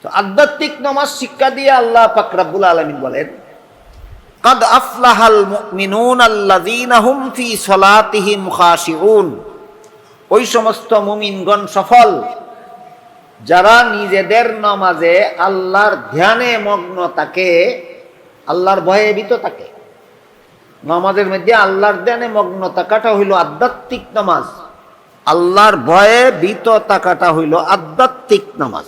তো আধ্যাত্মিক নামাজ শিক্ষা দিয়ে আল্লাহ পাক রব্বুল আলামিন বলেন, কাদ আফলাহাল মুমিনুন আল্লাযীনা হুম ফি সলাতিহিম খাশিউন। ওই সমস্ত মুমিনগণ সফল যারা নিজেদের নামাজে আল্লাহর ধ্যানে মগ্ন থাকে, আল্লাহর ভয়ে ভীত থাকে। নামাজের মধ্যে আল্লাহর ধ্যানে মগ্ন থাকাটা হইল আধ্যাত্মিক নামাজ, আল্লাহর ভয়ে ভীত থাকাটা হইল আধ্যাত্মিক নামাজ।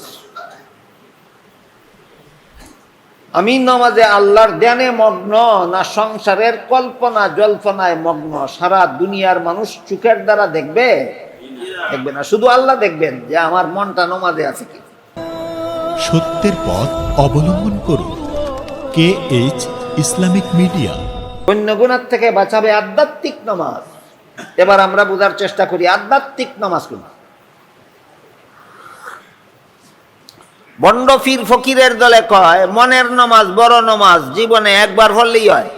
আমি নামাজে আল্লাহর ধ্যানে মগ্ন না সংসারের কল্পনা জল্পনায় মগ্ন, সারা দুনিয়ার মানুষ চোখের দ্বারা দেখবে দেখবে না, শুধু আল্লাহ দেখবেন যে আমার মনটা নামাজে আছে কি। সত্যের পথ অবলম্বন করুন। KH Islamic media. অন্য গুণার থেকে বাঁচাবে আধ্যাত্মিক নামাজ। এবার আমরা বোঝার চেষ্টা করি আধ্যাত্মিক নামাজ কোনটা। বন্ড ফির ফকিরের দলে কয় মনের নামাজ বড় নামাজ, জীবনে একবার পড়লেই হয়।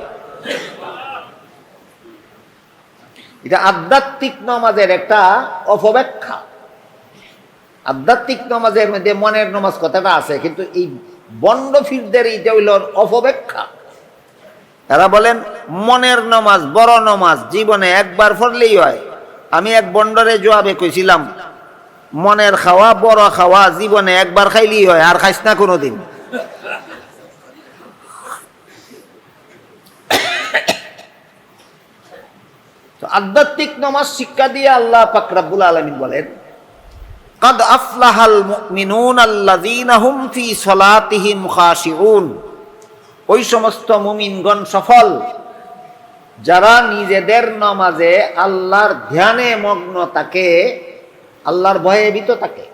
এটা আধ্যাত্মিক নামাজের একটা অপব্যাখ্যা। আধ্যাত্মিক নামাজের মধ্যে মনের নামাজ কথাটা আছে, কিন্তু এই বন্ড ফিরদের এইটা হইল অপব্যাখ্যা। তারা বলেন মনের নামাজ বড় নামাজ, জীবনে একবার পড়লেই হয়। আমি এক বন্ডরে জবাবে কইছিলাম, মনের খাওয়া বড় খাওয়া জীবনে একবার খাইলেই হয়, আর খাইস না কোনোদিন। তো আধ্যাত্মিক নামাজ শিক্ষা দিয়ে আল্লাহ পাক রব্বুল আলামিন বলেন, কাদ আফলাহাল মুমিনুন আল্লাযীনা হুম ফি সলাতিহিম খাশিউন। ওই সমস্ত মুমিনগণ সফল যারা নিজেদের নামাজে আল্লাহর ধ্যানে মগ্ন থাকে, আল্লাহর ভয়ে ভীত থাকে।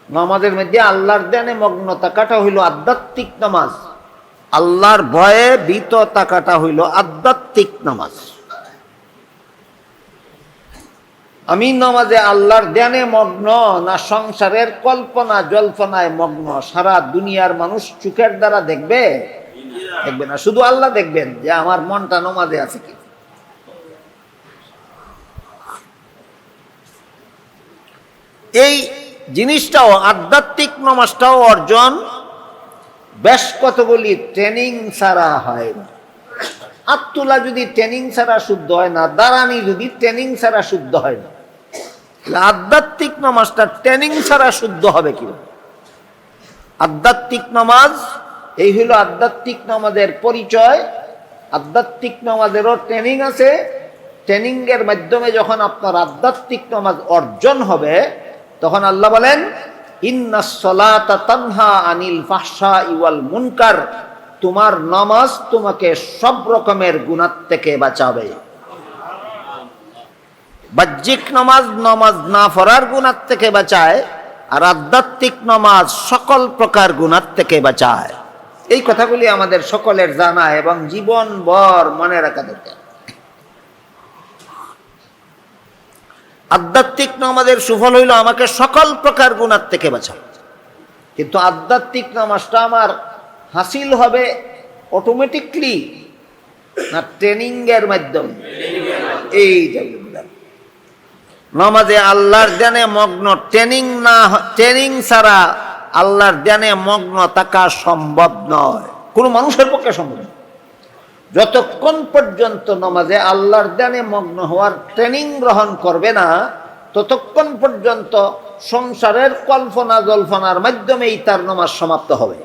নামাজের মধ্যে আল্লাহর ধ্যানে মগ্ন থাকাটা হইল আধ্যাত্মিক নামাজ, আল্লাহর ভয়ে ভীত থাকাটা হইল আধ্যাত্মিক নামাজ। আমি নামাজে আল্লাহর ধ্যানে মগ্ন না সংসারের কল্পনা জল্পনায় মগ্ন, সারা দুনিয়ার মানুষ চোখের দ্বারা দেখবে দেখবে না, শুধু আল্লাহ দেখবেন যে আমার মনটা নামাজে আছে কি। এই জিনিসটাও আধ্যাত্মিক নামাজটাও অর্জন বেশ কতগুলি ট্রেনিং ছাড়া হয় না। আত্মুলা যদি ট্রেনিং ছাড়া শুদ্ধ হয় না, দাঁড়ানি যদি ট্রেনিং ছাড়া শুদ্ধ হয় না, আধ্যাত্মিক নামাজটা ট্রেনিং ছাড়া শুদ্ধ হবে কি? আধ্যাত্মিক নামাজ এই হইল আধ্যাত্মিক নামাজের পরিচয়। আধ্যাত্মিক নামাজেরও ট্রেনিং আছে। ট্রেনিং এর মাধ্যমে যখন আপনার আধ্যাত্মিক নামাজ অর্জন হবে, তখন আল্লাহ বলেন ইন্নাস সালাতা তানহা আনিল ফাহশাই ওয়াল মুনকার। তোমার নামাজ তোমাকে সব রকমের গুনাহ থেকে বাঁচাবে। বাহ্যিক নামাজ নামাজ না পড়ার গুনাহ থেকে বাঁচায়, আর আধ্যাত্মিক নামাজ সকল প্রকার গুনাহ থেকে বাঁচায়। এই কথাগুলি আমাদের সকলের জানা এবং জীবনভর মনে রাখা দরকার। আধ্যাত্মিক নামাজের সুফল হইল আমাকে সকল প্রকার গুনাহ থেকে বাঁচাবে। কিন্তু আধ্যাত্মিক নামাজটা আমার হাসিল হবে অটোমেটিকলি না ট্রেনিং এর মাধ্যমে? এই নামাজে আল্লাহর ধ্যানে মগ্ন ট্রেনিং ছাড়া আল্লাহর ধ্যানে মগ্ন থাকা সম্ভব নয়, কোনো মানুষের পক্ষে সম্ভব নয়। যতক্ষণ পর্যন্ত নামাজে আল্লাহর ধ্যানে মগ্ন হওয়ার ট্রেনিং গ্রহণ করবে না, ততক্ষণ পর্যন্ত সংসারের কল্পনা জল্পনার মাধ্যমেই তার নামাজ সমাপ্ত হবে।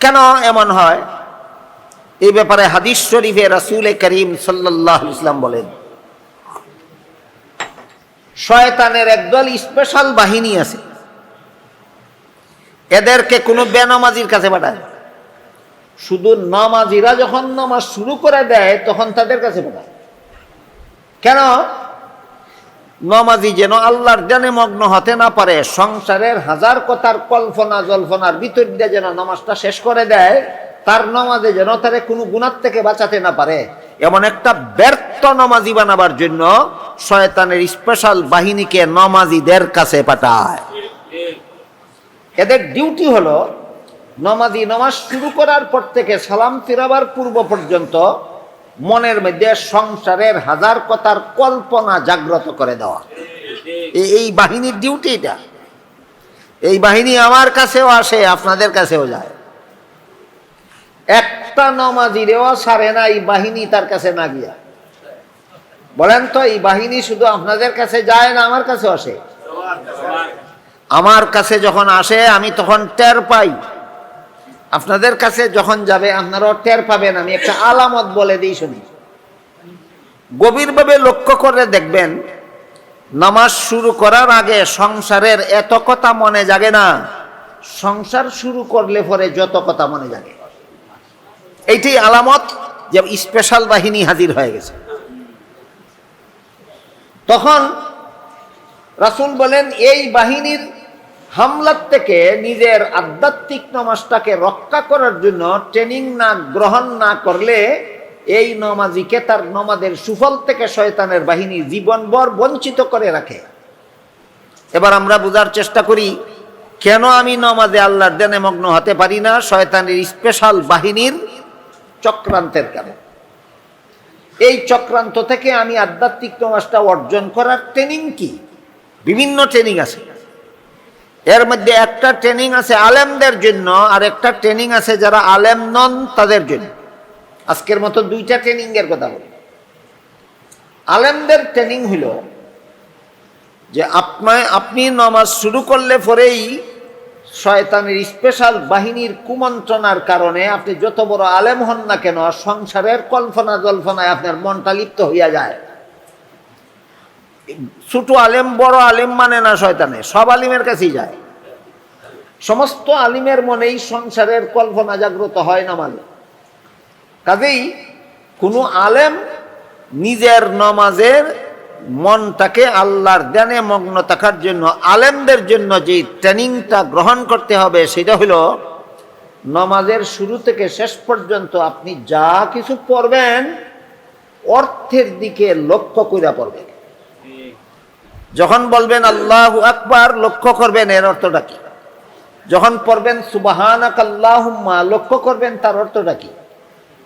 কেন এমন হয়? এই ব্যাপারে হাদিস শরীফে রাসূল করিম সাল্লাল্লাহু আলাইহি ওয়াসাল্লাম বলেন, শয়তানের একদল স্পেশাল বাহিনী আছে, এদেরকে কোনো বেনামাজির কাছে পাঠায়। শুধু নামাজিরা যখন নামাজ শুরু করে দেয় তখন তাদের কাছে পাঠায়। কেন? নামাজি যেন আল্লাহর ধ্যানে মগ্ন হতে না পারে, সংসারের হাজার কথার কল্পনা জল্পনার ভিতর দিয়ে যেন নামাজটা শেষ করে দেয়, তার নামাজে যেন তারে কোনো গুনাহ থেকে বাঁচাতে না পারে, এমন একটা ব্যর্থ নামাজি বানাবার জন্য শয়তানের স্পেশাল বাহিনীকে নামাজিদের কাছে পাঠায়। এদের ডিউটি হলো নামাজি নামাজ শুরু করার পর থেকে সালাম ফিরাবার পূর্ব পর্যন্ত মনের মধ্যে সংসারের হাজার কথার কল্পনা জাগ্রত করে দেওয়া। এই বাহিনীর ডিউটি এটা। এই বাহিনী আমার কাছেও আসে, আপনাদের কাছেও যায়। একটা নমাজিরেও ছাড়ে না এই বাহিনী তার কাছে না গিয়া। বলেন তো, এই বাহিনী শুধু আপনাদের কাছে যায় না আমার কাছে আসে? আমার কাছে যখন আসে আমি তখন টের পাই। আপনাদের কাছে যখন যাবে আপনারাও টের পাবেন। আমি একটা আলামত বলে দিই, শুনি। গভীরভাবে লক্ষ্য করে দেখবেন, নামাজ শুরু করার আগে সংসারের এত কথা মনে জাগে না, সংসার শুরু করলে পরে যত কথা মনে জাগে। এইটাই আলামত যে স্পেশাল বাহিনী হাজির হয়ে গেছে। তখন রাসূল বলেন, এই বাহিনীর হামলার থেকে নিজের আধ্যাত্মিক নমাজটাকে রক্ষা করার জন্য ট্রেনিং না গ্রহণ না করলে এই নমাজিকে তার নমাজের সুফল থেকে শয়তানের বাহিনী জীবনভর বঞ্চিত করে রাখে। এবার আমরা বোঝার চেষ্টা করি, কেন আমি নমাজে আল্লাহর ধ্যানে মগ্ন হতে পারি না? শয়তানের স্পেশাল বাহিনীর চক্রান্তের কারণে। এই চক্রান্ত থেকে আমি আধ্যাত্মিক নমাজটা অর্জন করার ট্রেনিং কি? বিভিন্ন ট্রেনিং আছে। এর মধ্যে একটা ট্রেনিং আছে আলেমদের জন্য, আর একটা ট্রেনিং আছে যারা আলেম নন তাদের জন্য। আজকের মতো দুইটা ট্রেনিং এর কথা বলি। আলেমদের ট্রেনিং হলো যে আপনি নামাজ শুরু করলে পরেই শয়তানের স্পেশাল বাহিনীর কুমন্ত্রণার কারণে আপনি যত বড় আলেম হন না কেন, সংসারের কল্পনা জল্পনায় আপনার মনটা লিপ্ত হইয়া যায়। ছোট আলেম বড় আলেম মানে না শয়তানে, সব আলিমের কাছেই যায়। সমস্ত আলিমের মনেই সংসারের কল্পনা জাগ্রত হয় নামাজে। কাজেই কোনো আলেম নিজের নামাজের মনটাকে আল্লাহর ধ্যানে মগ্ন থাকার জন্য আলেমদের জন্য যে ট্রেনিংটা গ্রহণ করতে হবে সেটা হলো, নামাজের শুরু থেকে শেষ পর্যন্ত আপনি যা কিছু পড়বেন অর্থের দিকে লক্ষ্য করে পড়বেন। যখন বলবেন আল্লাহু আকবার, লক্ষ্য করবেন এর অর্থটা কি। যখন পড়বেন সুবহানাক আল্লাহুম্মা, লক্ষ্য করবেন তার অর্থটা কি।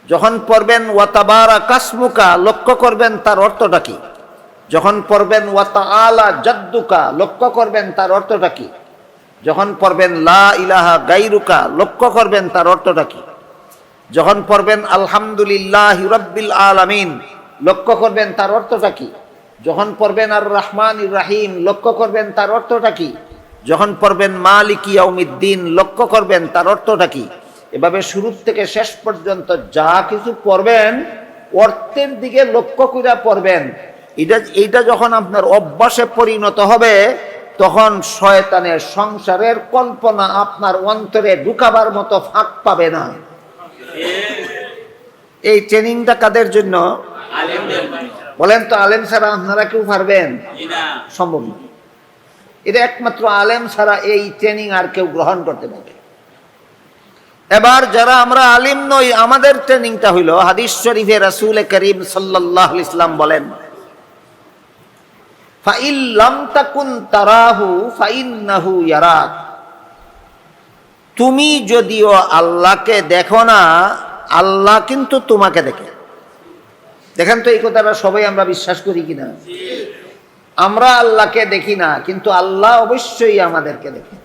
যখন পড়বেন ওয়া তাবারাকাসমুকা, লক্ষ্য করবেন তার অর্থটা কি। যখন পড়বেন ওয়া তাআলা জাদ্দুকা, লক্ষ্য করবেন তার অর্থটা কি। যখন পড়বেন লা ইলাহা গায়রুকা, লক্ষ্য করবেন তার অর্থটা কি। যখন পড়বেন আলহামদুলিল্লাহি রাব্বিল আলামিন, লক্ষ্য করবেন তার অর্থটা কি। যখন পড়বেন আর রহমানির রহিম, লক্ষ্য করবেন তার অর্থটা কি। যখন পড়বেন মালিকি ইয়াউমিদ্দিন, লক্ষ্য করবেন তার অর্থটা কি। এভাবে শুরু থেকে শেষ পর্যন্ত যা কিছু পড়বেন অর্থের দিকে লক্ষ্য করে পড়বেন। এইটা যখন আপনার অভ্যাসে পরিণত হবে, তখন শয়তানের সংসারের কল্পনা আপনার অন্তরে ঢুকাবার মতো ফাঁক পাবে না। এই ট্রেনিংটা কাদের জন্য? বলেন তো, আলেম ছাড়া আপনারা কেউ পারবেন? সম্ভব না। এটা একমাত্র আলেম ছাড়া এই ট্রেনিং আর কেউ গ্রহণ করতে পারবে। এবার যারা আমরা আলিম নই, আমাদের ট্রেনিংটা হইল, হাদিস শরীফে রাসূল করিম সাল্লাল্লাহু আলাইহি ওয়াসাল্লাম বলেন, ফাইল লাম তাকুন তারাহু ফাইন্নাহু ইয়ারাক। তুমি যদিও আল্লাহকে দেখো না, আল্লাহ কিন্তু তোমাকে দেখে। দেখেন তো, এই কথাটা সবাই আমরা বিশ্বাস করি কিনা? আমরা আল্লাহকে দেখি না, কিন্তু আল্লাহ অবশ্যই আমাদেরকে দেখে।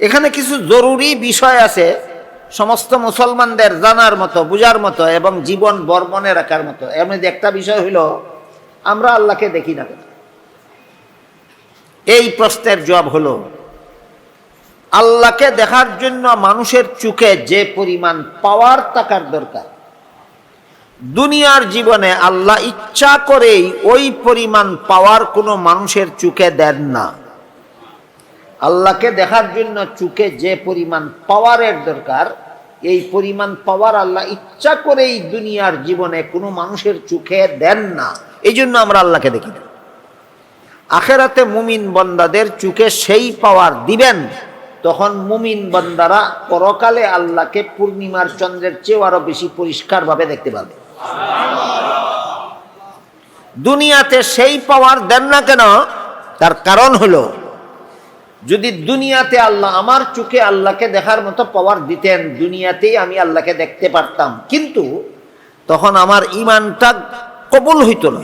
এখানে কিছু জরুরি বিষয় আছে সমস্ত মুসলমানদের জানার মতো, বুঝার মতো এবং জীবন বর্মনে রাখার মতো। এর মধ্যে একটা বিষয় হইল, আমরা আল্লাহকে দেখি না কেন? এই প্রশ্নের জবাব হলো, আল্লাহকে দেখার জন্য মানুষের চোখে যে পরিমাণ পাওয়ার থাকার দরকার, দুনিয়ার জীবনে আল্লাহ ইচ্ছা করেই ওই পরিমাণ পাওয়ার কোনো মানুষের চোখে দেন না। আল্লাহকে দেখার জন্য চোখে যে পরিমাণ পাওয়ারের দরকার, এই পরিমাণ পাওয়ার আল্লাহ ইচ্ছা করেই দুনিয়ার জীবনে কোনো মানুষের চোখে দেন না। এই জন্য আমরা আল্লাহকে দেখি না। আখেরাতে মুমিন বান্দাদের চোখে সেই পাওয়ার দিবেন, তখন মুমিন বান্দারা পরকালে আল্লাহকে পূর্ণিমার চন্দ্রের চেয়েও আরো বেশি পরিষ্কারভাবে দেখতে পাবে। দুনিয়াতে সেই পাওয়ার দেন না কেন? তার কারণ হলো, যদি দুনিয়াতে আল্লাহ আমার চোখে আল্লাহকে দেখার মতো পাওয়ার দিতেন, দুনিয়াতেই আমি আল্লাহকে দেখতে পারতাম, কিন্তু তখন আমার ঈমানটা কবুল হইতো না।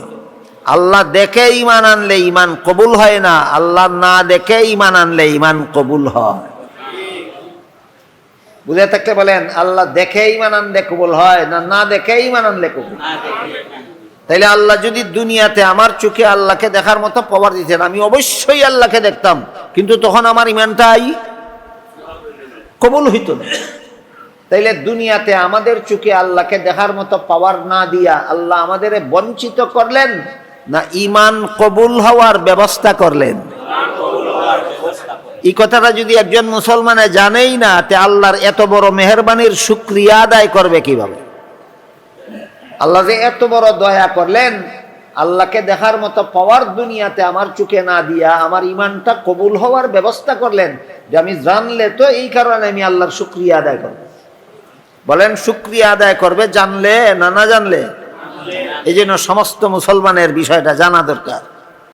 আল্লাহ দেখে ইমান আনলে ইমান কবুল হয় না, আল্লাহ না দেখে ইমান আনলে ইমান কবুল হয়। বুঝে থাকলে বলেন, আল্লাহ দেখে ইমান আনলে কবুল হয় না, না দেখে ইমান আনলে কবুল? তাইলে আল্লাহ যদি দুনিয়াতে আমার চোখে আল্লাহকে দেখার মতো পাওয়ার দিতেন, আমি অবশ্যই আল্লাহকে দেখতাম, কিন্তু তখন আমার ইমানটাই কবুল হইত না। তাইলে দুনিয়াতে আমাদের চোখে আল্লাহকে দেখার মতো পাওয়ার না দিয়া আল্লাহ আমাদের বঞ্চিত করলেন, না ইমান কবুল হওয়ার ব্যবস্থা করলেন? এই কথাটা যদি একজন মুসলমানে জানেই না, তে আল্লাহর এত বড় মেহেরবানির শুকরিয়া আদায় করবে কিভাবে? আল্লাহ যে এত বড় দয়া করলেন, আল্লাহকে দেখার মতো পাওয়ার দুনিয়াতে আমার চোখে না দিয়া আমার ইমানটা কবুল হওয়ার ব্যবস্থা করলেন, যে আমি জানলে তো এই কারণে আমি আল্লাহর শুকরিয়া আদায় করব। বলেন, শুকরিয়া আদায় করবে জানলে না না জানলে? এই জন্য সমস্ত মুসলমানের বিষয়টা জানা দরকার।